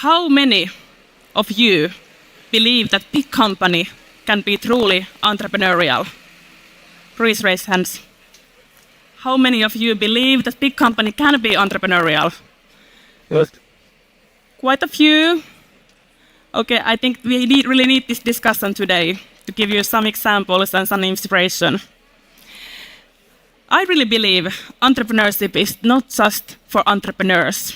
How many of you believe that big company can be truly entrepreneurial? Please raise hands. How many of you believe that big company can be entrepreneurial? Yes. Quite a few. Okay, I think we really need this discussion today to give you some examples and some inspiration. I really believe entrepreneurship is not just for entrepreneurs.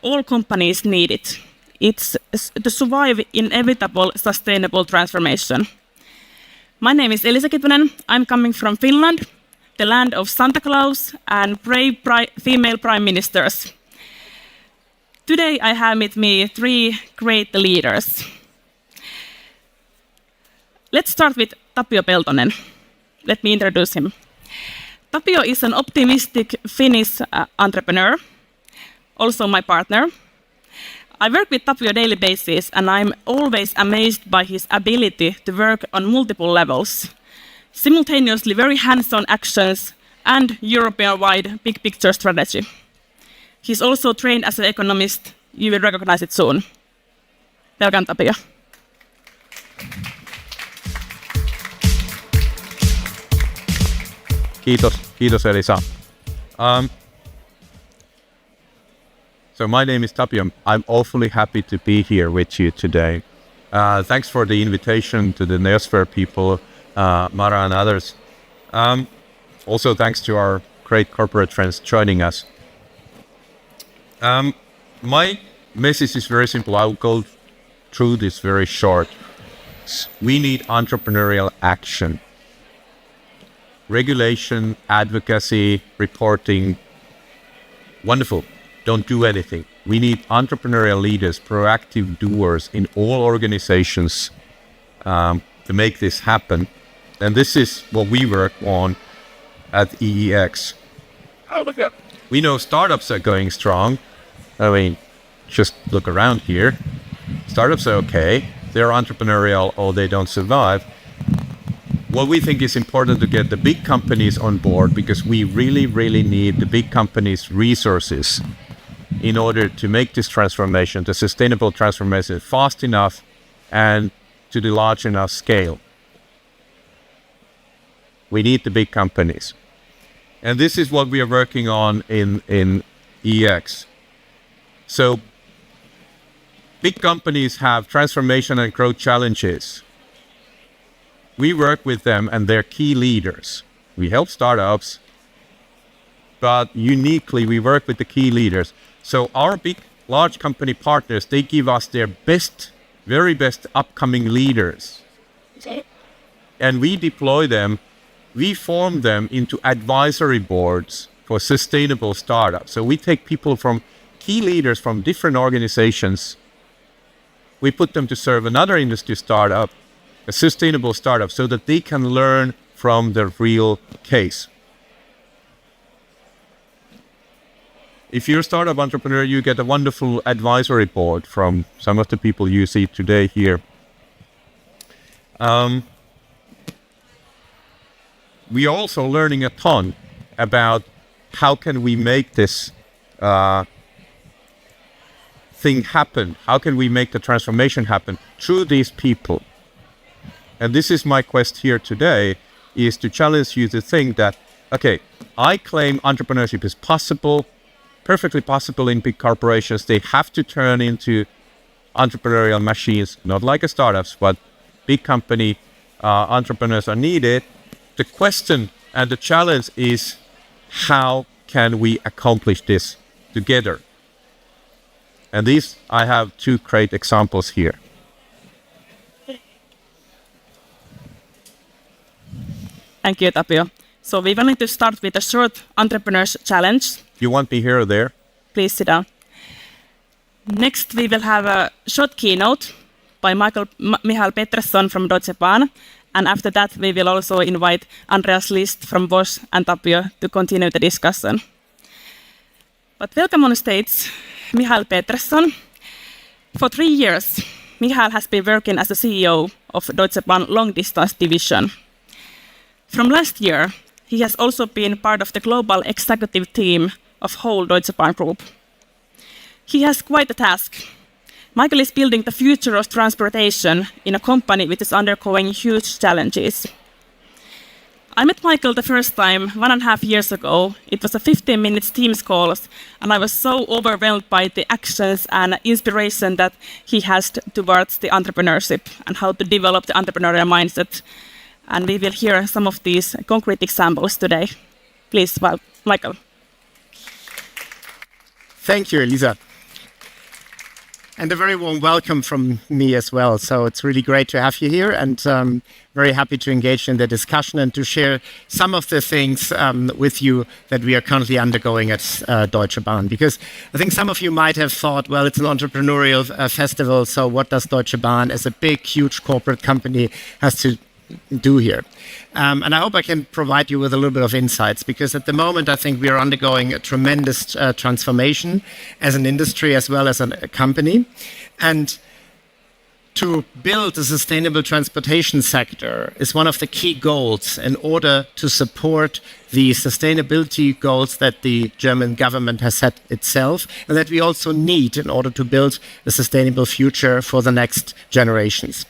All companies need it. It's to survive inevitable sustainable transformation. My name is Elisa Kittunen. I'm coming from Finland, the land of Santa Claus and brave female prime ministers. Today I have with me 3 great leaders. Let's start with Tapio Peltonen. Let me introduce him. Tapio is an optimistic Finnish entrepreneur, also my partner. I work with Tapio on a daily basis, and I'm always amazed by his ability to work on multiple levels, simultaneously very hands-on actions and European-wide big picture strategy. He's also trained as an economist. You will recognize it soon. Welcome, Tapio. Kiitos Elisa. So my name is Tapio. I'm awfully happy to be here with you today. Thanks for the invitation to the Neosphere people, Mara and others. Also thanks to our great corporate friends joining us. My message is very simple. I'll go through this very short. We need entrepreneurial action. Regulation, advocacy, reporting, wonderful. Don't do anything. We need entrepreneurial leaders, proactive doers in all organizations to make this happen. And this is what we work on at EEX. We know startups are going strong. I mean, just look around here. Startups are okay. They're entrepreneurial or they don't survive. What we think is important to get the big companies on board, because we really need the big companies' resources in order to make this transformation, the sustainable transformation, fast enough and to the large enough scale. We need the big companies. And this is what we are working on in EX. So big companies have transformation and growth challenges. We work with them and they're key leaders. We help startups, but uniquely we work with the key leaders. So our big, large company partners, they give us their best, very best upcoming leaders. And we deploy them, we form them into advisory boards for sustainable startups. So we take people from key leaders from different organizations, we put them to serve another industry startup, a sustainable startup, so that they can learn from the real case. If you're a startup entrepreneur, you get a wonderful advisory board from some of the people you see today here. We are also learning a ton about how can we make this thing happen? How can we make the transformation happen through these people? And this is my quest here today, is to challenge you to think that, okay, I claim entrepreneurship is possible, perfectly possible in big corporations. They have to turn into entrepreneurial machines, not like a startups, but big company entrepreneurs are needed. The question and the challenge is, how can we accomplish this together? And these, I have 2 great examples here. Thank you, Tapio. So we wanted to start with a short entrepreneurs challenge. You want me here or there? Please sit down. Next, we will have a short keynote by Michael Pettersson from Deutsche Bahn. And after that, we will also invite Andreas List from Bosch and Tapio to continue the discussion. But welcome on stage, Michael Pettersson. For 3 years, Michael has been working as the CEO of Deutsche Bahn long distance division. From last year, he has also been part of the global executive team of whole Deutsche Bahn Group. He has quite a task. Michael is building the future of transportation in a company which is undergoing huge challenges. I met Michael the first time 1.5 years ago. It was a 15-minute Teams call, and I was so overwhelmed by the actions and inspiration that he has towards the entrepreneurship and how to develop the entrepreneurial mindset. And we will hear some of these concrete examples today. Please, Michael. Thank you, Elisa. And a very warm welcome from me as well. So it's really great to have you here, and very happy to engage in the discussion and to share some of the things with you that we are currently undergoing at Deutsche Bahn. Because I think some of you might have thought, well, it's an entrepreneurial festival, so what does Deutsche Bahn as a big, huge corporate company has to do here? And I hope I can provide you with a little bit of insights, because at the moment I think we are undergoing a tremendous transformation as an industry as well as a company. And to build a sustainable transportation sector is one of the key goals in order to support the sustainability goals that the German government has set itself, and that we also need in order to build a sustainable future for the next generations.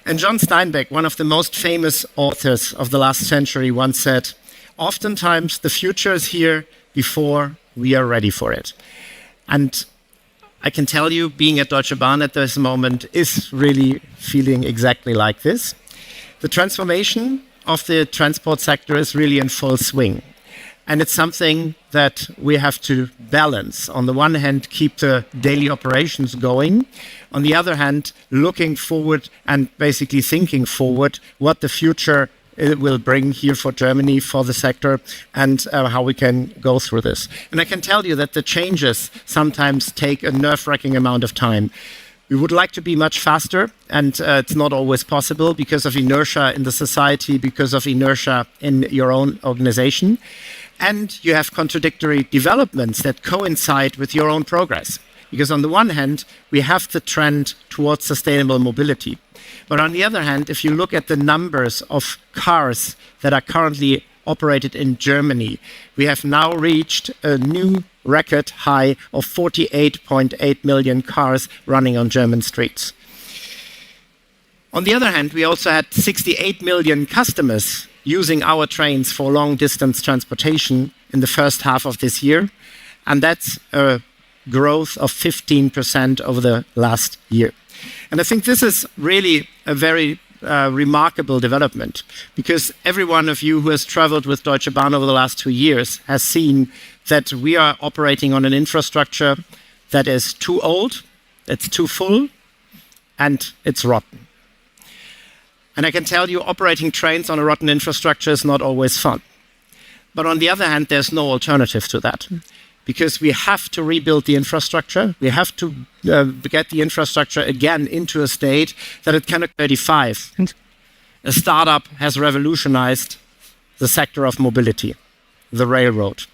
And John Steinbeck, one of the most famous authors of the last century, once said, "Oftentimes the future is here before we are ready for it." And I can tell you, being at Deutsche Bahn at this moment is really feeling exactly like this. The transformation of the transport sector is really in full swing. And it's something that we have to balance. On the one hand, keep the daily operations going. On the other hand, looking forward and basically thinking forward what the future will bring here for Germany, for the sector, and how we can go through this. And I can tell you that the changes sometimes take a nerve-wracking amount of time. We would like to be much faster, and it's not always possible because of inertia in the society, because of inertia in your own organization. And you have contradictory developments that coincide with your own progress. Because on the one hand, we have the trend towards sustainable mobility. But on the other hand, if you look at the numbers of cars that are currently operated in Germany, we have now reached a new record high of 48.8 million cars running on German streets. On the other hand, we also had 68 million customers using our trains for long-distance transportation in the first half of this year, and that's a growth of 15% over the last year. And I think this is really a very remarkable development, because every one of you who has traveled with Deutsche Bahn over the last 2 years has seen that we are operating on an infrastructure that is too old, it's too full, and it's rotten. And I can tell you, operating trains on a rotten infrastructure is not always fun. But on the other hand, there's no alternative to that, because we have to rebuild the infrastructure. We have to get the infrastructure again into a state that it can. 35. A startup has revolutionized the sector of mobility, the railroad.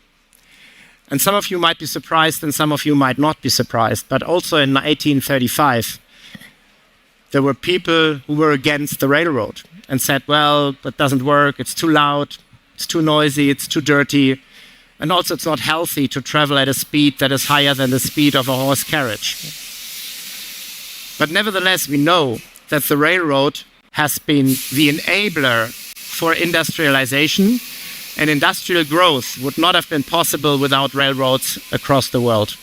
And some of you might be surprised and some of you might not be surprised, but also in 1835, there were people who were against the railroad and said, well, that doesn't work, it's too loud, it's too noisy, it's too dirty, and also it's not healthy to travel at a speed that is higher than the speed of a horse carriage. But nevertheless, we know that the railroad has been the enabler for industrialization, and industrial growth would not have been possible without railroads across the world.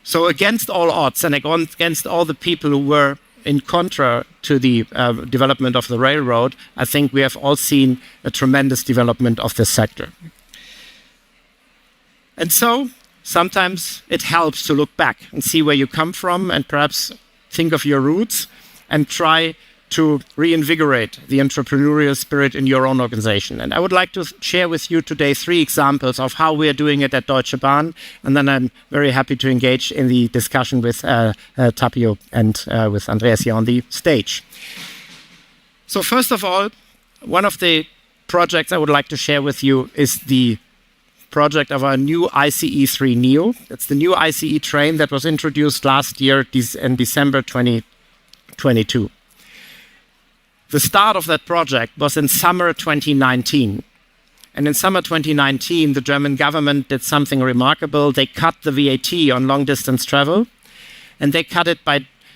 So against all odds and against all the people who were in contra to the development of the railroad, I think we have all seen a tremendous development of this sector. And so sometimes it helps to look back and see where you come from and perhaps think of your roots and try to reinvigorate the entrepreneurial spirit in your own organization. And I would like to share with you today 3 examples of how we are doing it at Deutsche Bahn. And then I'm very happy to engage in the discussion with Tapio and with Andreas here on the stage. So first of all, one of the projects I would like to share with you is the project of our new ICE 3 Neo. It's the new ICE train that was introduced last year in December 2022. The start of that project was in summer 2019. And in summer 2019, the German government did something remarkable. They cut the VAT on long-distance travel. and they cut it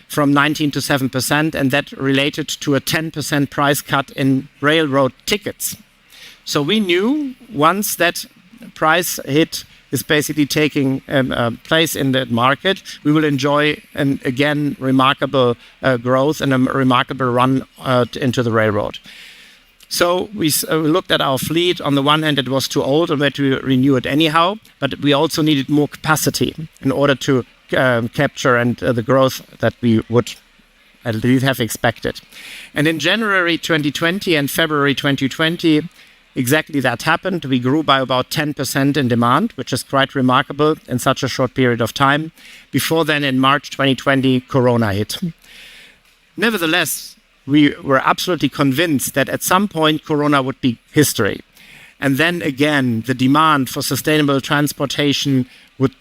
from 19 to 7%, and that related to a 10% price cut in railroad tickets. So we knew once that price hit is basically taking place in the market, we will enjoy again remarkable growth and a remarkable run into the railroad. So we looked at our fleet. On the one hand, it was too old and we had to renew it anyhow, but we also needed more capacity in order to capture the growth that we would at least have expected. And in January 2020 and February 2020, exactly that happened. We grew by about 10% in demand, which is quite remarkable in such a short period of time. Before then, in March 2020, Corona hit. Nevertheless, we were absolutely convinced that at some point Corona would be history. And then again, the demand for sustainable transportation would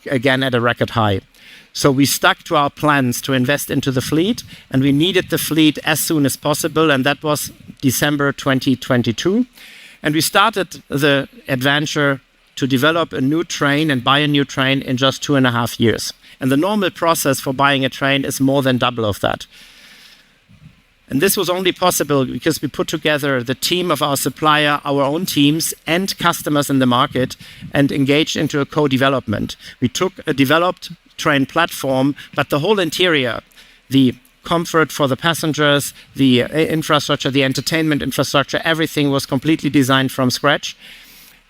again at a record high. So we stuck to our plans to invest into the fleet, and we needed the fleet as soon as possible, and that was December 2022. And we started the adventure to develop a new train and buy a new train in just 2.5 years. And the normal process for buying a train is more than double of that. And this was only possible because we put together the team of our supplier, our own teams, and customers in the market, and engaged into a co-development. We took a developed train platform, but the whole interior, the comfort for the passengers, the infrastructure, the entertainment infrastructure, everything was completely designed from scratch.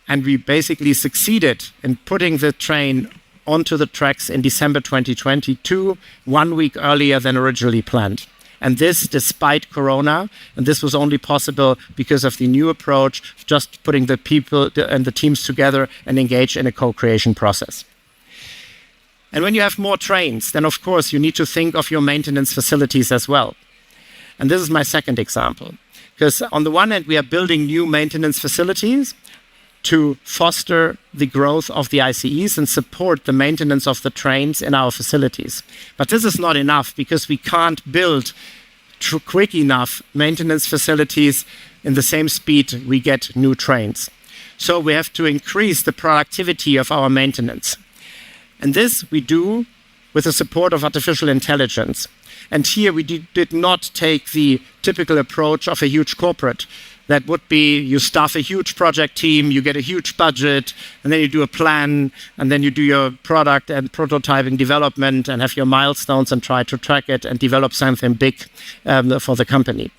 And we basically succeeded in putting the train onto the tracks in December 2022, 1 week earlier than originally planned. And this despite Corona, and this was only possible because of the new approach, just putting the people and the teams together and engage in a co-creation process. And when you have more trains, then of course you need to think of your maintenance facilities as well. And this is my second example. Because on the one hand, we are building new maintenance facilities to foster the growth of the ICEs and support the maintenance of the trains in our facilities. But this is not enough because we can't build quick enough maintenance facilities in the same speed we get new trains. So we have to increase the productivity of our maintenance. And this we do with the support of artificial intelligence. And here we did not take the typical approach of a huge corporate. That would be you staff a huge project team, you get a huge budget, and then you do a plan, and then you do your product and prototyping development and have your milestones and try to track it and develop something big for the company.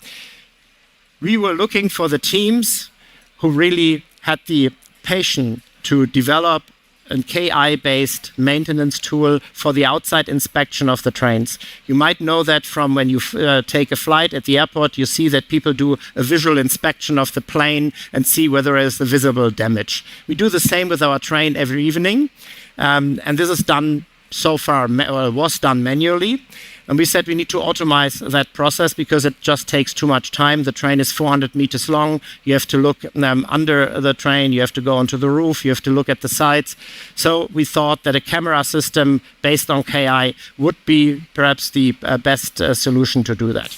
We were looking for the teams who really had the patience to develop a KI-based maintenance tool for the outside inspection of the trains. You might know that from when you take a flight at the airport, you see that people do a visual inspection of the plane and see whether there is a visible damage. We do the same with our train every evening, and this is done so far, or was done manually. And we said we need to automate that process because it just takes too much time. The train is 400 meters long. You have to look under the train. You have to go onto the roof. You have to look at the sides. So we thought that a camera system based on KI would be perhaps the best solution to do that.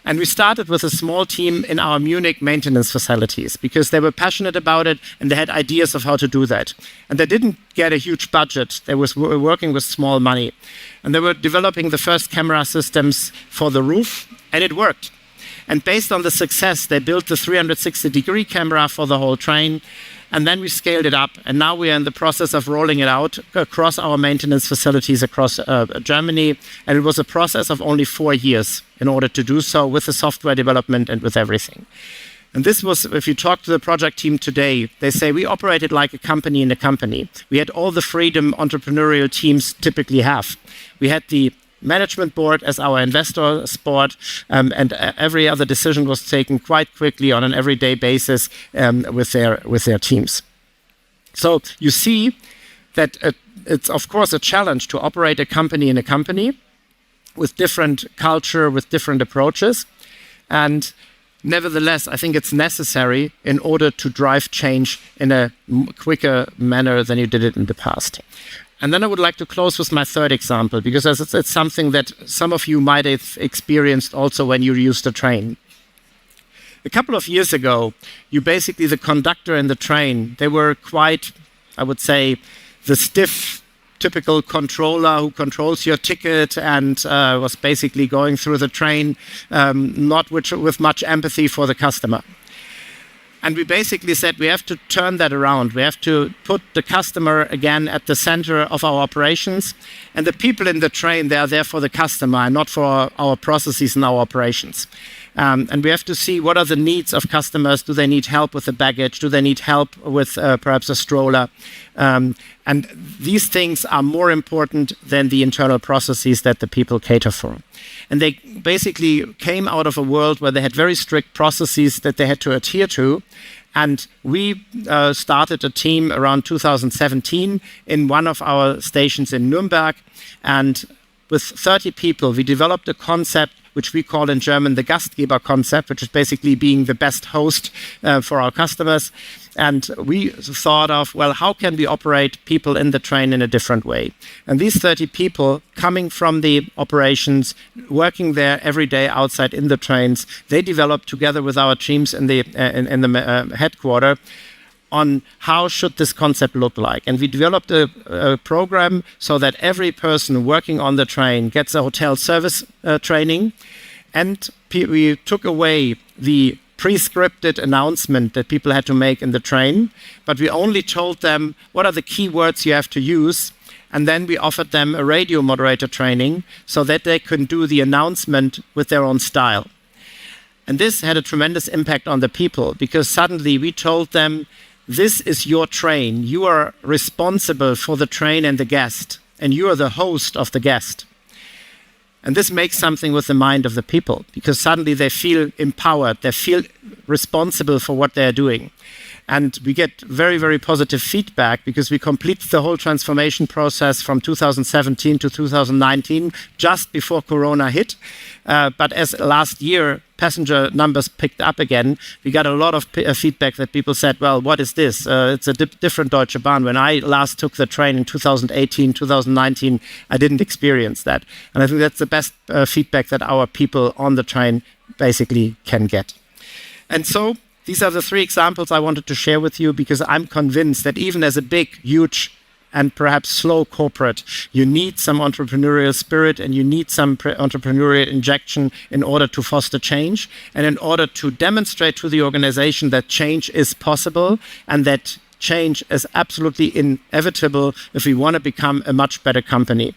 And we started with a small team in our Munich maintenance facilities because they were passionate about it and they had ideas of how to do that. And they didn't get a huge budget. They were working with small money. And they were developing the first camera systems for the roof, and it worked. And based on the success, they built the 360-degree camera for the whole train. And then we scaled it up. And now we are in the process of rolling it out across our maintenance facilities across Germany. And it was a process of only 4 years in order to do so with the software development and with everything. And this was, if you talk to the project team today, they say we operated like a company in a company. We had all the freedom entrepreneurial teams typically have. We had the management board as our investor board, and every other decision was taken quite quickly on an everyday basis with their teams. So you see that it's of course a challenge to operate a company in a company with different culture, with different approaches, and nevertheless, I think it's necessary in order to drive change in a quicker manner than you did it in the past. And then I would like to close with my third example, because it's something that some of you might have experienced also when you used a train. A couple of years ago, the conductor and the train, they were quite, I would say, the stiff typical controller who controls your ticket and was basically going through the train, not with much empathy for the customer. And we basically said we have to turn that around. We have to put the customer again at the center of our operations. And the people in the train, they are there for the customer and not for our processes and our operations. And we have to see what are the needs of customers. Do they need help with the baggage? Do they need help with perhaps a stroller? And these things are more important than the internal processes that the people cater for. And they basically came out of a world where they had very strict processes that they had to adhere to. And we started a team around 2017 in one of our stations in Nuremberg. And with 30 people, we developed a concept which we call in German the Gastgeber concept, which is basically being the best host for our customers. And we thought of, well, how can we operate people in the train in a different way? And these 30 people coming from the operations, working there every day outside in the trains, they developed together with our teams in the headquarters on how should this concept look like. And we developed a program so that every person working on the train gets a hotel service training. And we took away the pre-scripted announcement that people had to make in the train, but we only told them what are the key words you have to use. And then we offered them a radio moderator training so that they could do the announcement with their own style. And this had a tremendous impact on the people because suddenly we told them, this is your train. You are responsible for the train and the guest, and you are the host of the guest. And this makes something with the mind of the people because suddenly they feel empowered, they feel responsible for what they're doing. And we get very, very positive feedback because we completed the whole transformation process from 2017 to 2019, just before Corona hit. But as last year, passenger numbers picked up again, we got a lot of feedback that people said, well, what is this? It's a different Deutsche Bahn. When I last took the train in 2018, 2019, I didn't experience that. And I think that's the best feedback that our people on the train basically can get. And so these are the three examples I wanted to share with you because I'm convinced that even as a big, huge, and perhaps slow corporate, you need some entrepreneurial spirit and you need some entrepreneurial injection in order to foster change and in order to demonstrate to the organization that change is possible and that change is absolutely inevitable if we want to become a much better company.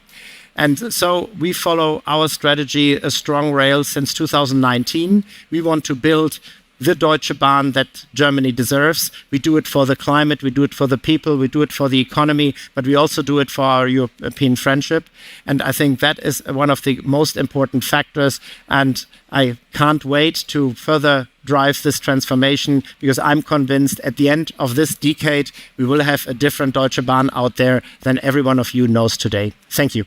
And so we follow our strategy, a strong rail since 2019. We want to build the Deutsche Bahn that Germany deserves. We do it for the climate, we do it for the people, we do it for the economy, but we also do it for our European friendship. And I think that is one of the most important factors. And I can't wait to further drive this transformation because I'm convinced at the end of this decade, we will have a different Deutsche Bahn out there than every one of you knows today. Thank you.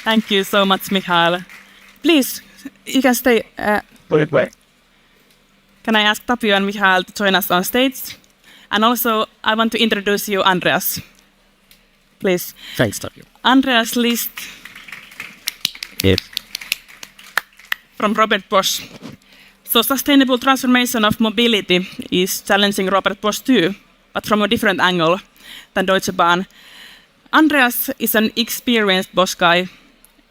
Thank you so much, Michael. Please, you can stay. Can I ask Tapio and Michael to join us on stage? And also, I want to introduce you, Andreas. Please. Thanks, Tapio. Andreas List. Yes. From Robert Bosch. So sustainable transformation of mobility is challenging Robert Bosch too, but from a different angle than Deutsche Bahn. Andreas is an experienced Bosch guy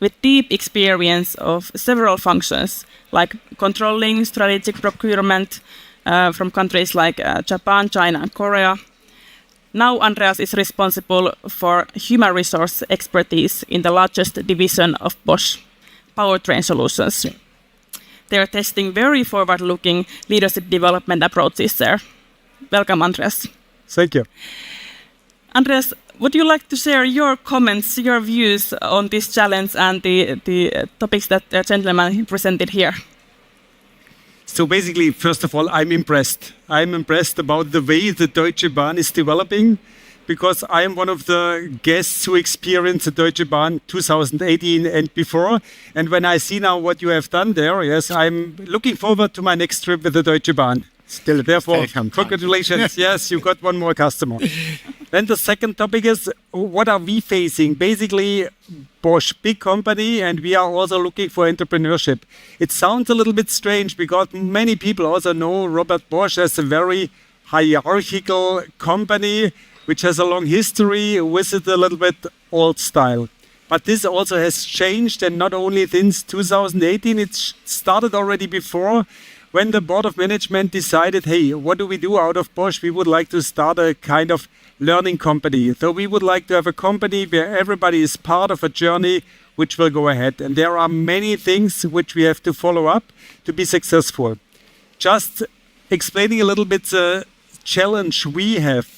with deep experience of several functions, like controlling strategic procurement from countries like Japan, China, and Korea. Now Andreas is responsible for human resource expertise in the largest division of Bosch, Powertrain Solutions. They are testing very forward-looking leadership development approaches there. Welcome, Andreas. Thank you. Andreas, would you like to share your comments, your views on this challenge and the topics that the gentleman presented here? So basically, first of all, I'm impressed. I'm impressed about the way the Deutsche Bahn is developing because I am one of the guests who experienced the Deutsche Bahn 2018 and before. And when I see now what you have done there, yes, I'm looking forward to my next trip with the Deutsche Bahn. Still, therefore, congratulations. Yes, you got one more customer. Then the second topic is, what are we facing? Basically, Bosch, big company, and we are also looking for entrepreneurship. It sounds a little bit strange because many people also know Robert Bosch as a very hierarchical company which has a long history with it a little bit old style. But this also has changed, and not only since 2018, it started already before, when the board of management decided, hey, what do we do out of Bosch? We would like to start a kind of learning company. So we would like to have a company where everybody is part of a journey which will go ahead. And there are many things which we have to follow up to be successful. Just explaining a little bit the challenge we have.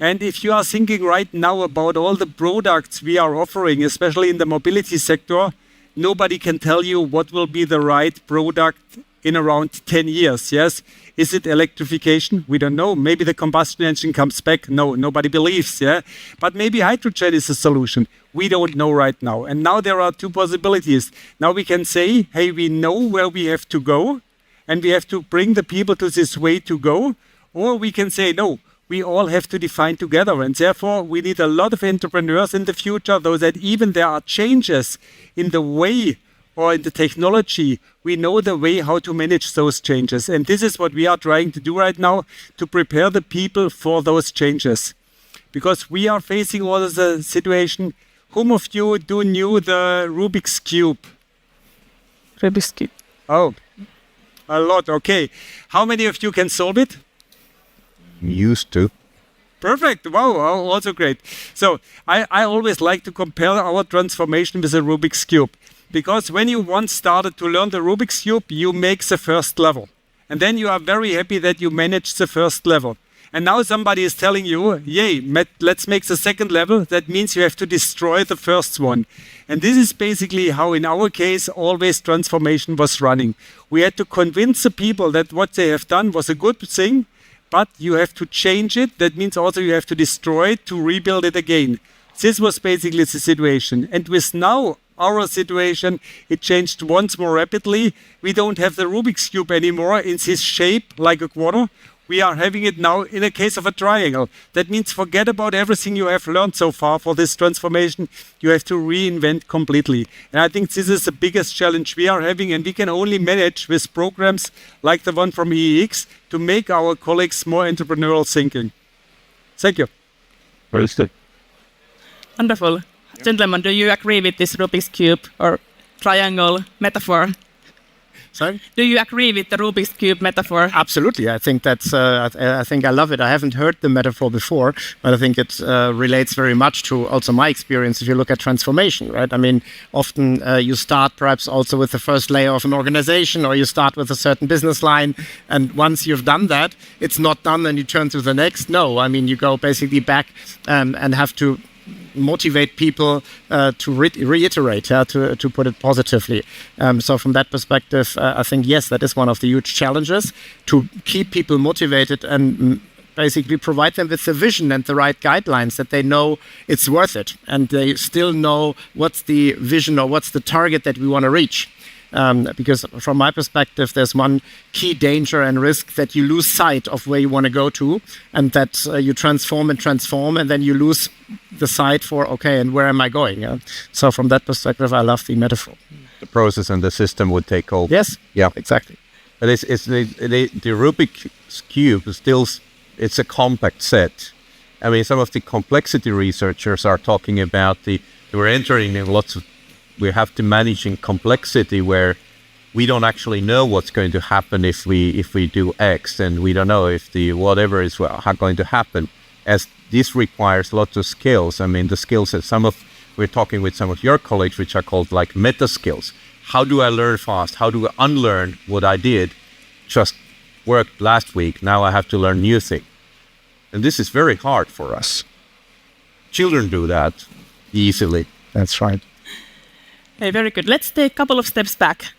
And if you are thinking right now about all the products we are offering, especially in the mobility sector, nobody can tell you what will be the right product in around 10 years, yes? Is it electrification? We don't know. Maybe the combustion engine comes back. No, nobody believes, yeah? But maybe hydrogen is a solution. We don't know right now. And now there are two possibilities. Now we can say, hey, we know where we have to go, and we have to bring the people to this way to go. Or we can say, no, we all have to define together. And therefore, we need a lot of entrepreneurs in the future, though that even there are changes in the way or in the technology, we know the way how to manage those changes. And this is what we are trying to do right now, to prepare the people for those changes. Because we are facing all of the situation. Whom of you do knew the Rubik's Cube? Rubik's Cube. Oh, a lot, okay. How many of you can solve it? Used to. Perfect. Wow, also great. So I always like to compare our transformation with the Rubik's Cube. Because when you once started to learn the Rubik's Cube, you make the first level. And then you are very happy that you managed the first level. And now somebody is telling you, yay, let's make the second level. That means you have to destroy the first one. And this is basically how, in our case, always transformation was running. We had to convince the people that what they have done was a good thing, but you have to change it. That means also you have to destroy it to rebuild it again. This was basically the situation. And with now our situation, it changed once more rapidly. We don't have the Rubik's Cube anymore in this shape like a quarter. We are having it now in a case of a triangle. That means forget about everything you have learned so far for this transformation. You have to reinvent completely. And I think this is the biggest challenge we are having, and we can only manage with programs like the one from EEX to make our colleagues more entrepreneurial thinking. Thank you. Wonderful. Gentlemen, do you agree with this Rubik's Cube or triangle metaphor? Sorry? Do you agree with the Rubik's Cube metaphor? Absolutely. I think that's. I think I love it. I haven't heard the metaphor before, but I think it relates very much to also my experience. If you look at transformation, right? I mean, often you start perhaps also with the first layer of an organization, or you start with a certain business line, and once you've done that, it's not done, and you turn to the next. No, I mean, you go basically back and have to motivate people to reiterate, to put it positively. So from that perspective, I think, yes, that is one of the huge challenges, to keep people motivated and basically provide them with the vision and the right guidelines, that they know it's worth it, and they still know what's the vision or what's the target that we want to reach. Because from my perspective, there's one key danger and risk, that you lose sight of where you want to go to, and that you transform, and then you lose the sight for, okay, and where am I going? Yeah? So from that perspective, I love the metaphor. The process and the system would take over. Yes, yeah, exactly. But it's the Rubik's Cube is still, it's a compact set. I mean, some of the complexity researchers are talking about we're entering in lots of, we have to manage in complexity where we don't actually know what's going to happen if we do X, and we don't know if the whatever is going to happen, as this requires lots of skills. I mean, the skills that we're talking with some of your colleagues, which are called like meta skills. How do I learn fast? How do I unlearn what I did just worked last week? Now I have to learn new thing. And this is very hard for us. Children do that easily. That's right. Hey, very good. Let's take a couple of steps back.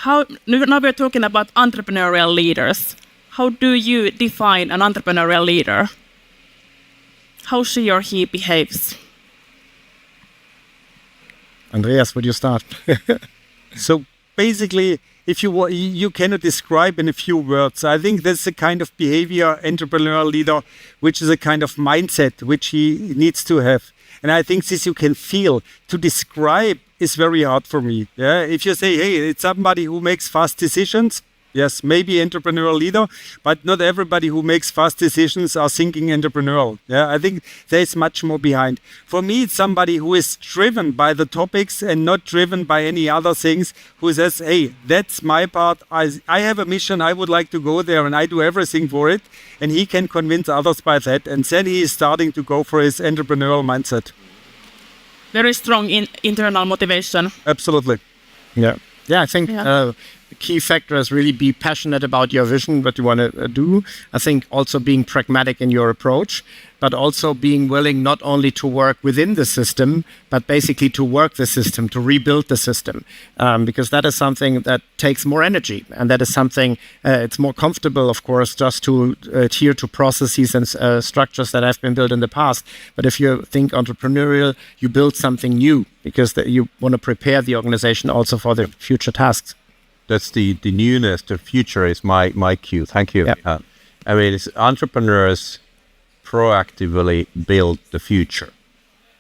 Now we're talking about entrepreneurial leaders. How do you define an entrepreneurial leader? How she or he behaves? Andreas, would you start? So basically, if you cannot describe in a few words. I think that's the kind of behavior entrepreneurial leader, which is a kind of mindset which he needs to have. And I think this you can feel. To describe is very hard for me. Yeah, if you say, hey, it's somebody who makes fast decisions, Yes, maybe entrepreneurial leader, but not everybody who makes fast decisions are thinking entrepreneurial. Yeah, I think there's much more behind. For me, it's somebody who is driven by the topics and not driven by any other things, who says, hey, that's my part. I have a mission. I would like to go there and I do everything for it. And he can convince others by that. And then he is starting to go for his entrepreneurial mindset. Very strong internal motivation. Absolutely. Yeah. Yeah, I think the key factor is really be passionate about your vision, what you want to do. I think also being pragmatic in your approach, but also being willing not only to work within the system, but basically to work the system, to rebuild the system, because that is something that takes more energy. And that is something, it's more comfortable, of course, just to adhere to processes and structures that have been built in the past. But if you think entrepreneurial, you build something new because you want to prepare the organization also for the future tasks. That's the newness, the future is my cue. Thank you. Yep. I mean, it's entrepreneurs proactively build the future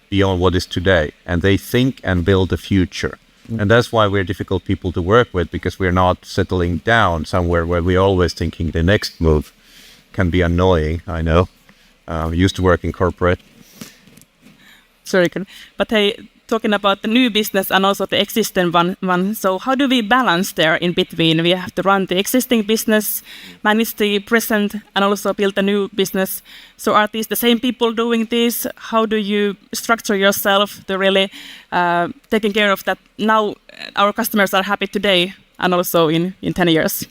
beyond what is today, and they think and build the future. And that's why we're difficult people to work with, because we're not settling down somewhere where we're always thinking the next move. Can be annoying, I know. Used to work in corporate. Sorry, but hey, talking about the new business and also the existing one. So how do we balance there in between? We have to run the existing business, manage the present, and also build a new business. So are these the same people doing this? How do you structure yourself to really taking care of that? Now our customers are happy today and also in 10 years.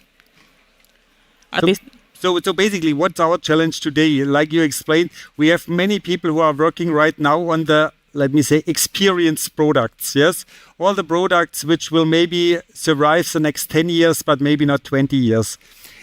At least. So basically, what's our challenge today? Like you explained, we have many people who are working right now on the, let me say, experienced products, yes? All the products which will maybe survive the next 10 years, but maybe not 20 years.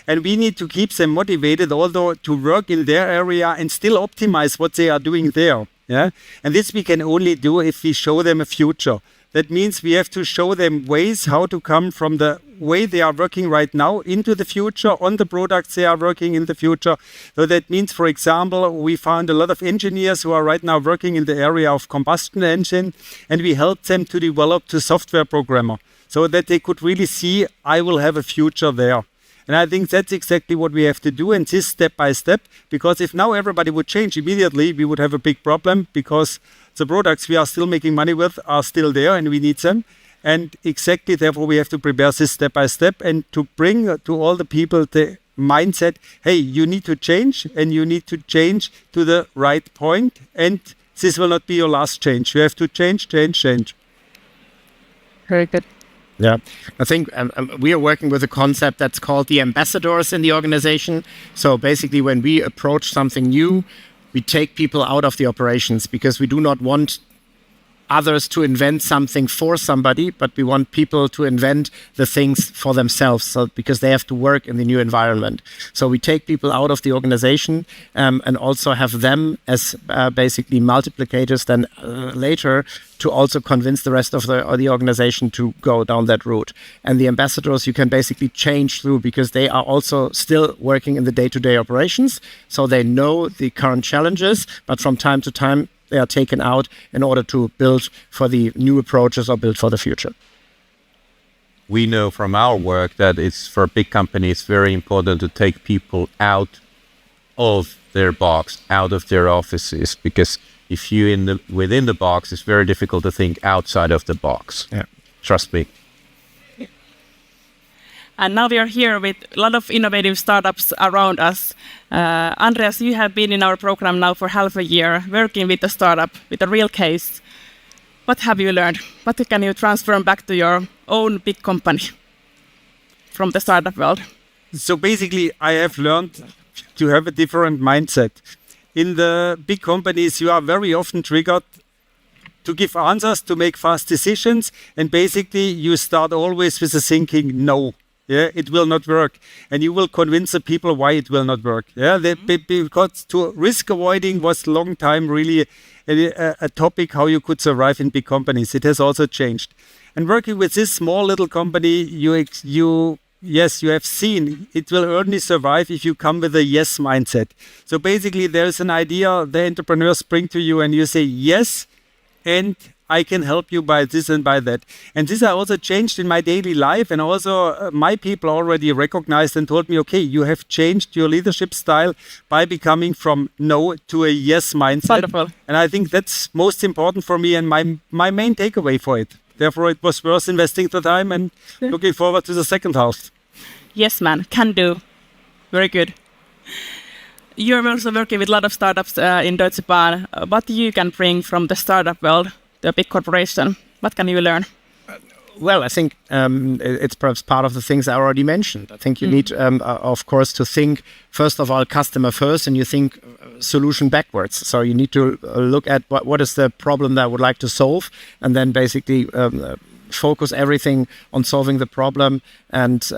And we need to keep them motivated, although to work in their area and still optimize what they are doing there, yeah? And this we can only do if we show them a future. That means we have to show them ways how to come from the way they are working right now into the future on the products they are working in the future. So that means, for example, we found a lot of engineers who are right now working in the area of combustion engine, and we helped them to develop the software programmer so that they could really see, I will have a future there. And I think that's exactly what we have to do, and this step by step, because if now everybody would change immediately, we would have a big problem, because the products we are still making money with are still there and we need them. And exactly therefore we have to prepare this step by step and to bring to all the people the mindset, hey, you need to change, and you need to change to the right point, and this will not be your last change. You have to change. Very good. Yeah, I think we are working with a concept that's called the ambassadors in the organization. So basically, when we approach something new, we take people out of the operations, because we do not want others to invent something for somebody, but we want people to invent the things for themselves, so because they have to work in the new environment. So we take people out of the organization and also have them as basically multiplicators then later to also convince the rest of the organization to go down that route. And the ambassadors you can basically change through, because they are also still working in the day-to-day operations. So they know the current challenges, but from time to time, they are taken out in order to build for the new approaches or build for the future. We know from our work that it's, for big companies, very important to take people out of their box, out of their offices, because if you within the box, it's very difficult to think outside of the box. Yeah. Trust me. And now we are here with a lot of innovative startups around us. Andreas, you have been in our program now for half a year, working with a startup, with a real case. What have you learned? What can you transfer back to your own big company from the startup world? So basically, I have learned to have a different mindset. In the big companies, you are very often triggered to give answers, to make fast decisions, and basically you start always with the thinking, no. Yeah, it will not work, and you will convince the people why it will not work. Yeah, because to risk avoiding was long time really a topic how you could survive in big companies. It has also changed, and working with this small little company, you have seen it will only survive if you come with a yes mindset. So basically, there is an idea the entrepreneurs bring to you, and you say yes, and I can help you by this and by that. And this I also changed in my daily life. And also my people already recognized and told me, okay, you have changed your leadership style by becoming from no to a yes mindset. Wonderful. And I think that's most important for me and my main takeaway for it. Therefore, it was worth investing the time and looking forward to the second half. Yes, man, can do. Very good. You're also working with a lot of startups in Deutsche Bahn. What you can bring from the startup world to a big corporation? What can you learn? Well, I think it's perhaps part of the things I already mentioned. I think you need, of course, to think, first of all, customer first, and you think solution backwards. So you need to look at what is the problem that I would like to solve, and then basically focus everything on solving the problem and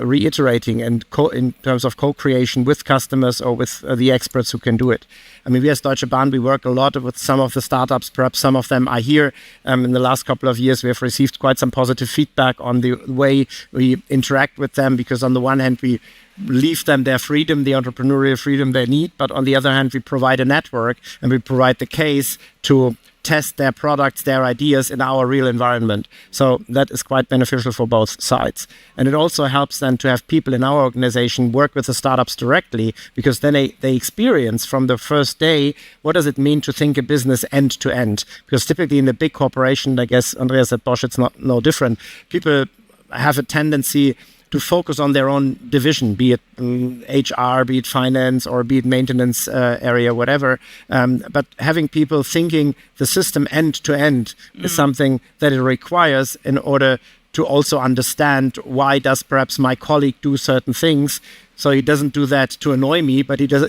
reiterating and in terms of co-creation with customers or with the experts who can do it. I mean, we as Deutsche Bahn, we work a lot with some of the startups. Perhaps some of them are here. In the last couple of years, we have received quite some positive feedback on the way we interact with them, because on the one hand, we leave them their freedom, the entrepreneurial freedom they need, but on the other hand, we provide a network and we provide the case to test their products, their ideas in our real environment. So that is quite beneficial for both sides. And it also helps then to have people in our organization work with the startups directly, because then they experience from the first day, what does it mean to think a business end to end? Because typically in the big corporation, I guess Andreas at Bosch, it's not no different. People have a tendency to focus on their own division, be it HR, be it finance, or be it maintenance area, whatever. But having people thinking the system end to end is something that it requires in order to also understand why does perhaps my colleague do certain things. So he doesn't do that to annoy me, but he does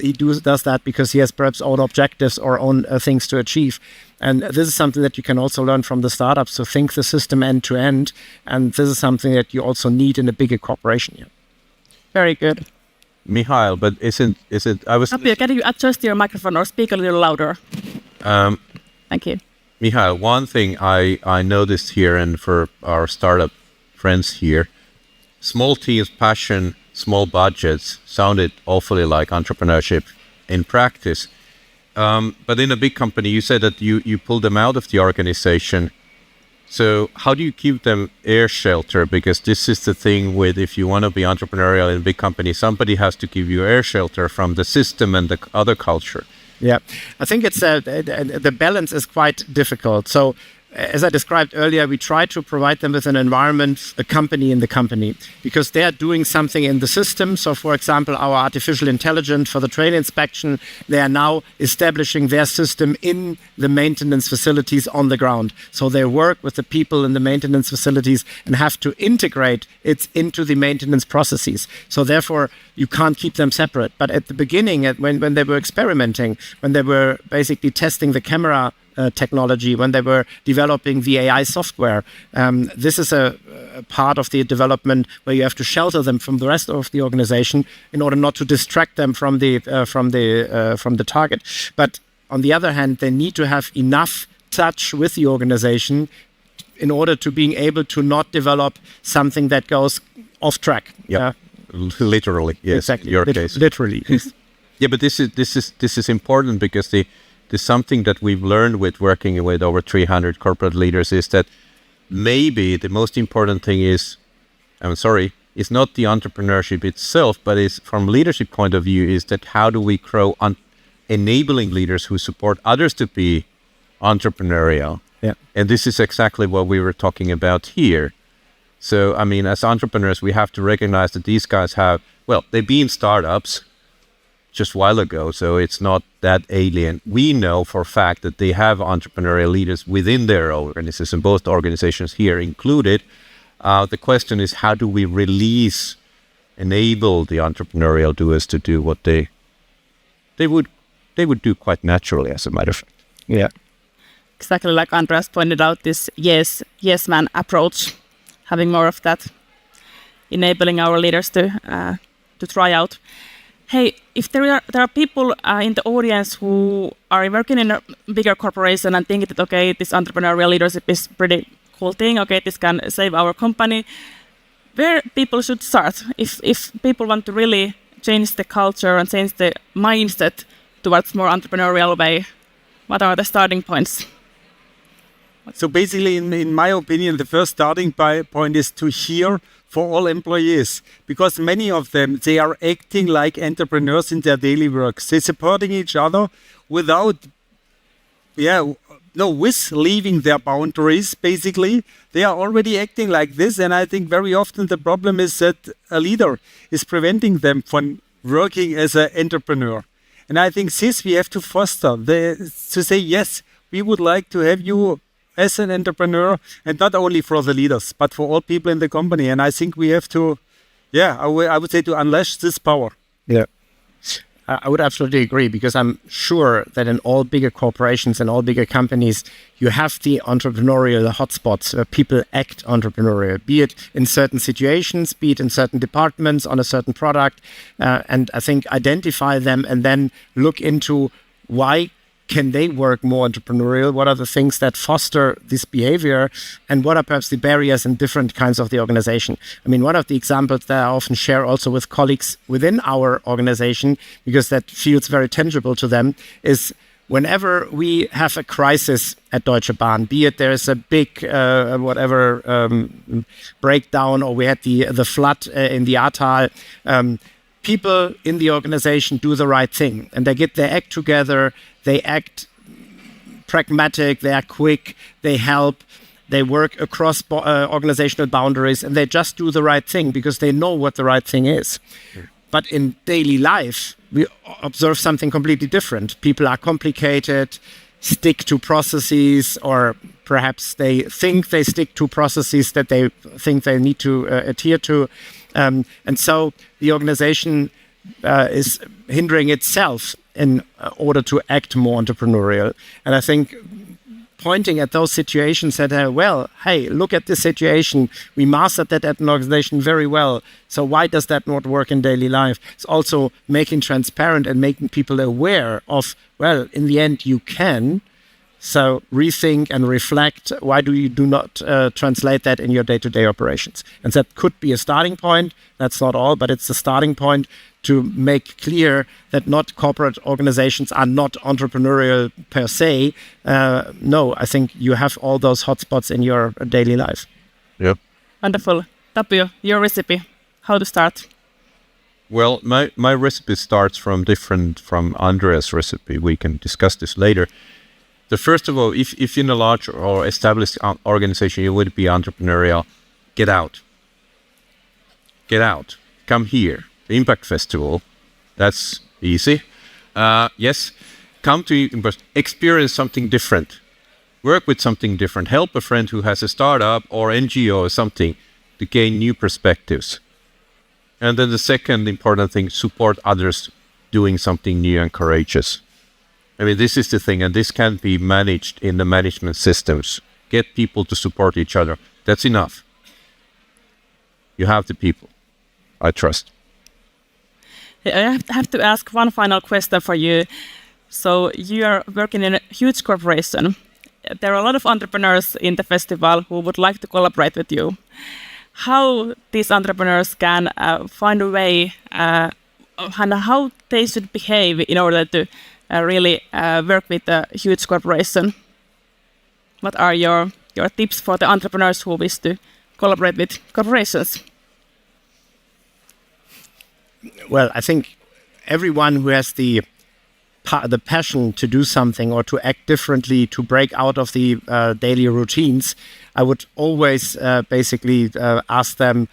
that because he has perhaps own objectives or own things to achieve. And this is something that you can also learn from the startups, to think the system end to end. And this is something that you also need in a bigger corporation. Yeah. Very good. Mihail, but isn't I was Tapio, can you adjust your microphone or speak a little louder? Thank you. Mihail, one thing I noticed here, and for our startup friends here, small teams, passion, small budgets sounded awfully like entrepreneurship in practice. But in a big company, you said that you pulled them out of the organization. So how do you keep them air shelter? Because this is the thing with, if you want to be entrepreneurial in a big company, somebody has to give you air shelter from the system and the other culture. Yeah, I think it's the balance is quite difficult. So as I described earlier, we try to provide them with an environment, a company in the company, because they are doing something in the system. So, for example, our artificial intelligence for the train inspection, they are now establishing their system in the maintenance facilities on the ground. So they work with the people in the maintenance facilities and have to integrate it into the maintenance processes. So therefore, you can't keep them separate. But at the beginning, when they were experimenting, when they were basically testing the camera technology, when they were developing the AI software. This is a part of the development where you have to shelter them from the rest of the organization in order not to distract them from the target. But on the other hand, they need to have enough touch with the organization in order to being able to not develop something that goes off track. Yeah, literally, yes. Exactly. Your case, literally. Yeah, but this is important, because there's something that we've learned with working with over 300 corporate leaders is that maybe the most important thing is not the entrepreneurship itself, but is from leadership point of view, is that how do we grow on enabling leaders who support others to be entrepreneurial. Yeah. And this is exactly what we were talking about here. So, I mean, as entrepreneurs, we have to recognize that these guys they've been startups just a while ago, so it's not that alien. We know for a fact that they have entrepreneurial leaders within their organization, both organizations here included. The question is, how do we enable the entrepreneurial doers to do what they would do quite naturally, as a matter of fact. Yeah. Exactly like Andreas pointed out, this yes man approach, having more of that, enabling our leaders to try out. Hey, if there are people in the audience who are working in a bigger corporation and think that, okay, this entrepreneurial leadership is pretty cool thing, okay, this can save our company, where people should start? If people want to really change the culture and change the mindset towards more entrepreneurial way, what are the starting points? So basically, in my opinion, the first starting point is to hear for all employees, because many of them, they are acting like entrepreneurs in their daily work. They're supporting each other without, with leaving their boundaries, basically. They are already acting like this, and I think very often the problem is that a leader is preventing them from working as an entrepreneur. And I think this we have to foster, to say, yes, we would like to have you as an entrepreneur, and not only for the leaders, but for all people in the company. And I think we have to, I would say, to unleash this power. Yeah. I would absolutely agree, because I'm sure that in all bigger corporations and all bigger companies, you have the entrepreneurial hotspots where people act entrepreneurial, be it in certain situations, be it in certain departments on a certain product. And I think identify them and then look into why can they work more entrepreneurial? What are the things that foster this behavior? And what are perhaps the barriers in different kinds of the organization? I mean, one of the examples that I often share also with colleagues within our organization, because that feels very tangible to them, is whenever we have a crisis at Deutsche Bahn, be it there's a big breakdown, or we had the flood in the Ahrtal, people in the organization do the right thing, and they get their act together. They act pragmatic, they are quick, they help, they work across organizational boundaries, and they just do the right thing because they know what the right thing is. But in daily life, we observe something completely different. People are complicated, stick to processes, or perhaps they think they stick to processes that they think they need to adhere to. And so the organization is hindering itself in order to act more entrepreneurial. And I think pointing at those situations that, hey, look at this situation. We mastered that at an organization very well. So why does that not work in daily life? It's also making transparent and making people aware of, in the end, you can. So rethink and reflect, why do you not translate that in your day-to-day operations? And that could be a starting point. That's not all, but it's a starting point to make clear that not corporate organizations are not entrepreneurial per se. No, I think you have all those hotspots in your daily life. Yep. Wonderful. Tapio, your recipe, how to start? Well, my recipe starts different from Andreas' recipe. We can discuss this later. First of all, if in a large or established organization you would be entrepreneurial, get out. Get out. Come here. The Impact Festival, that's easy. Yes, come to experience something different. Work with something different. Help a friend who has a startup or NGO or something to gain new perspectives. And then the second important thing, support others doing something new and courageous. I mean, this is the thing, and this can be managed in the management systems. Get people to support each other. That's enough. You have the people, I trust. I have to ask one final question for you. So you are working in a huge corporation. There are a lot of entrepreneurs in the festival who would like to collaborate with you. How these entrepreneurs can find a way and how they should behave in order to really work with a huge corporation? What are your tips for the entrepreneurs who wish to collaborate with corporations? Well, I think everyone who has the passion to do something or to act differently, to break out of the daily routines, I would always basically ask them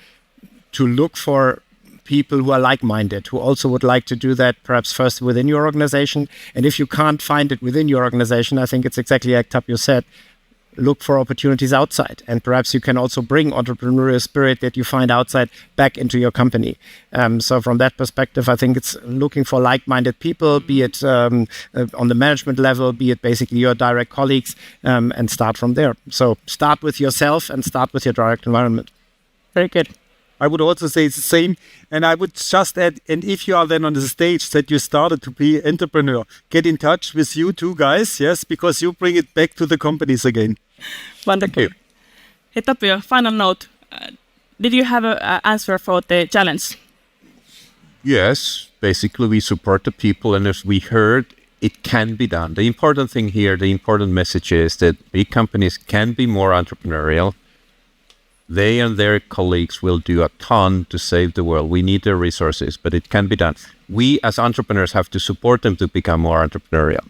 to look for people who are like-minded, who also would like to do that perhaps first within your organization. And if you can't find it within your organization, I think it's exactly like Tapio said, look for opportunities outside. And perhaps you can also bring entrepreneurial spirit that you find outside back into your company. So from that perspective, I think it's looking for like-minded people, be it on the management level, be it basically your direct colleagues, and start from there. So start with yourself and start with your direct environment. Very good. I would also say it's the same. And I would just add, and if you are then on the stage that you started to be entrepreneur, get in touch with you two guys, yes, because you bring it back to the companies again. Wonderful. Hey, Tapio, final note. Did you have an answer for the challenge? Yes, basically we support the people, and if we heard it can be done. The important thing here, the important message is that big companies can be more entrepreneurial. They and their colleagues will do a ton to save the world. We need their resources, but it can be done. We as entrepreneurs have to support them to become more entrepreneurial.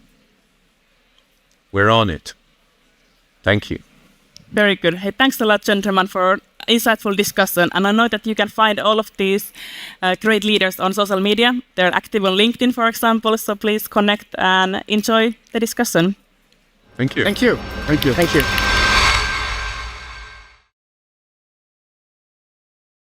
We're on it. Thank you. Very good. Hey, thanks a lot, gentlemen, for insightful discussion. And I know that you can find all of these great leaders on social media. They're active on LinkedIn, for example. So please connect and enjoy the discussion. Thank you. Thank you. Thank you. Thank you.